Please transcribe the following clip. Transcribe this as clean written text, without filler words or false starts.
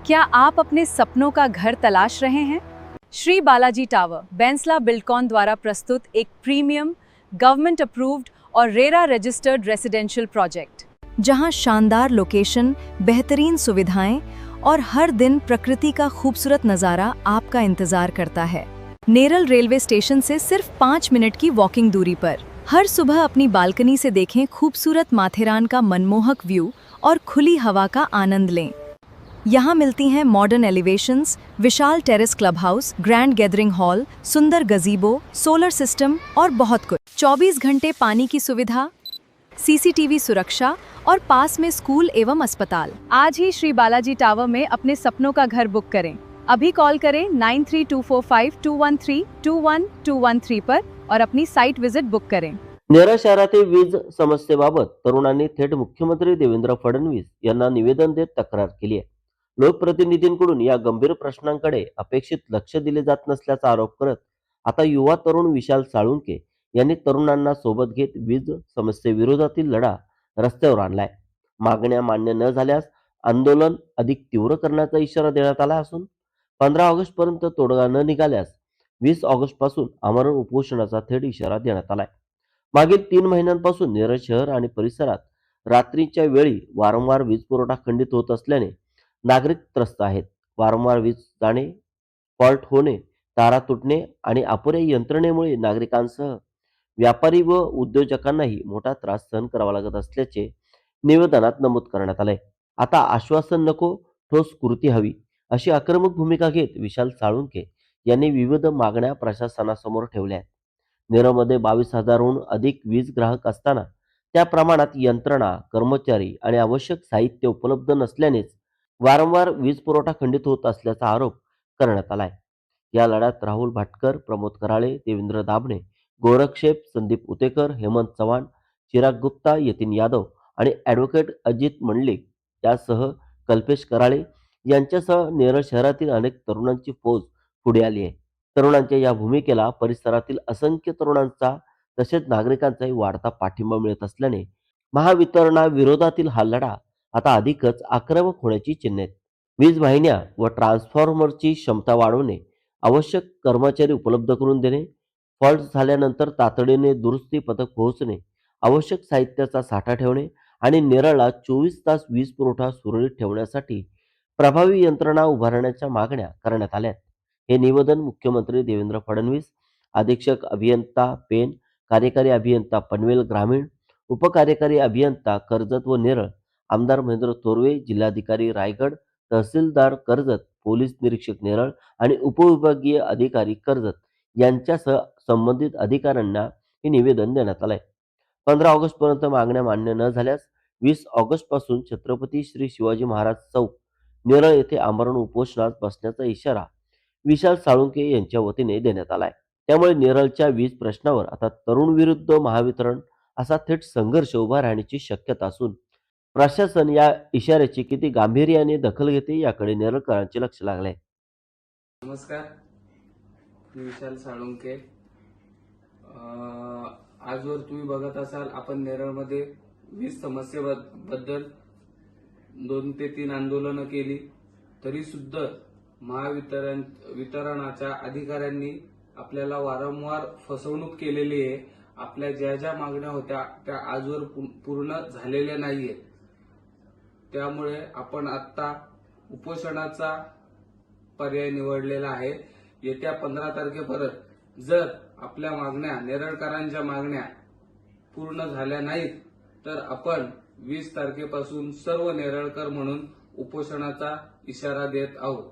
क्या आप अपने सपनों का घर तलाश रहे हैं? श्री बालाजी टावर बैंसला बिल्डकॉन द्वारा प्रस्तुत एक प्रीमियम, गवर्नमेंट अप्रूव्ड और रेरा रजिस्टर्ड रेसिडेंशियल प्रोजेक्ट, जहां शानदार लोकेशन, बेहतरीन सुविधाएं और हर दिन प्रकृति का खूबसूरत नज़ारा आपका इंतजार करता है। नेरल रेलवे स्टेशन से सिर्फ 5 मिनट की वॉकिंग दूरी पर। हर सुबह अपनी बालकनी से देखें खूबसूरत माथेरान का मनमोहक व्यू और खुली हवा का आनंद लें। यहाँ मिलती हैं मॉडर्न एलिवेशंस, विशाल terrace club house, grand gathering hall, सुंदर गजीबो, सोलर सिस्टम और बहुत कुछ। 24 घंटे पानी की सुविधा, सीसीटीवी सुरक्षा और पास में स्कूल एवं अस्पताल। आज ही श्री बालाजी टावर में अपने सपनों का घर बुक करें। अभी कॉल करें 93245213 पर और अपनी साइट विजिट बुक करें। नेरळ शहरातील वीज समस्येबाबत तरुणांनी थेट मुख्यमंत्री देवेंद्र फडणवीस यांना निवेदन देत तक्रार केली आहे। लोकप्रतिनिधींकडून या गंभीर प्रश्नांकडे अपेक्षित लक्ष दिले जात नसल्याचा आरोप करत आता युवा तरुण विशाल साळुंके यांनी तरुणांना सोबत घेत वीज समस्येविरोधातील लढा रस्त्यावर आणलाय। मागण्या मान्य न झाल्यास आंदोलन अधिक तीव्र करण्याचा इशारा देण्यात आला असून 15 ऑगस्ट पर्यंत तोडगा न निघाल्यास 20 ऑगस्ट पासून आमरण उपोषणाचा थेट इशारा देण्यात आलाय। मागील 3 महिन्यांपासून नेरळ शहर आणि परिसरात रात्रीच्या वेळी वारंवार वीज पुरवठा खंडित होत असल्याने नागरिक त्रस्त आहेत। वारंवार वीज जाणे, फॉल्ट होणे, तारा तुटणे आणि अपुऱ्या यंत्रणेमुळे नागरिकांसह व्यापारी व उद्योजकांनाही मोठा त्रास सहन करावा लागत असल्याचे निवेदनात नमूद करण्यात आले। आता आश्वासन नको, ठोस कृती हवी, अशी आक्रमक भूमिका घेत विशाल साळुंके यांनी विविध मागण्या प्रशासनासमोर ठेवल्या आहेत। नेरळमध्ये 22,000हून अधिक वीज ग्राहक असताना त्या प्रमाणात यंत्रणा, कर्मचारी आणि आवश्यक साहित्य उपलब्ध नसल्यानेच वारंवार वीज पुरवठा खंडित होत असल्याचा आरोप करण्यात आलाय। या लढ्यात राहुल भाटकर, प्रमोद कराळे, देवेंद्र दाभणे, गोरख शेख, संदीप उतेकर, हेमंत चव्हाण, चिराग गुप्ता, यतीन यादव आणि ॲडव्होकेट अजित मंडलिक यासह कल्पेश कराळे यांच्यासह नेरळ शहरातील अनेक तरुणांची फौज पुढे आली आहे। तरुणांच्या या भूमिकेला परिसरातील असंख्य तरुणांचा तसेच नागरिकांचाही वाढता पाठिंबा मिळत असल्याने महावितरणाविरोधातील हा लढा आता अधिकच आक्रमक होण्याची चिन्हे आहेत। वीज वाहिन्या व ट्रान्सफॉर्मरची क्षमता वाढवणे, आवश्यक कर्मचारी उपलब्ध करून देणे, फॉल्ट झाल्यानंतर तातडीने दुरुस्ती पथक पोहोचणे, आवश्यक साहित्याचा साठा ठेवणे आणि नेरळला 24 तास वीज पुरवठा सुरळीत ठेवण्यासाठी प्रभावी यंत्रणा उभारण्याच्या मागण्या करण्यात आल्या। हे निवेदन मुख्यमंत्री देवेंद्र फडणवीस, अधीक्षक अभियंता पेन, कार्यकारी अभियंता पनवेल ग्रामीण, उपकार्यकारी अभियंता कर्जत व नेरळ, आमदार महेंद्र तोरवे, जिल्हाधिकारी रायगड, तहसीलदार कर्जत, पोलीस निरीक्षक नेरळ आणि उपविभागीय अधिकारी कर्जत यांच्यासह संबंधित अधिकाऱ्यांना हे निवेदन देण्यात आलंय। 15 ऑगस्ट पर्यंत मागण्या मान्य न झाल्यास 20 ऑगस्ट पासून छत्रपती श्री शिवाजी महाराज चौक नेरळ येथे आमरण उपोषणात बसण्याचा इशारा विशाल साळुंके यांच्या वतीने देण्यात आलाय। त्यामुळे नेरळच्या वीज प्रश्नावर आता तरुण विरुद्ध महावितरण असा थेट संघर्ष उभा राहण्याची शक्यता असून प्रशासन या इशाऱ्याची किती गांभीर्याने दखल घेते याकडे नेरळकरांचे लक्ष लागले आहे। नमस्कार, मी विशाल साळुंके। आजवर तुम्ही बघत असाल आपण नेरळमध्ये वीज समस्येबद्दल 2 ते 3 आंदोलनं केली, तरी सुद्धा वितरणाच्या अधिकाऱ्यांनी आपल्याला वारंवार फसवणूक केलेली आहे। आपल्या ज्या ज्या मागण्या होत्या त्या आजवर पूर्ण झालेल्या नाहीयेत। त्यामुळे आपण आता उपोषणाचा पर्याय निवडलेला आहे। येत्या 15 तारखेपर्यंत जर आपल्या मागण्या, नेरळकरांच्या मागण्या पूर्ण झाल्या नाहीत तर आपण 20 तारखेपासून सर्व नेरळकर म्हणून उपोषणाचा इशारा देत आहोत।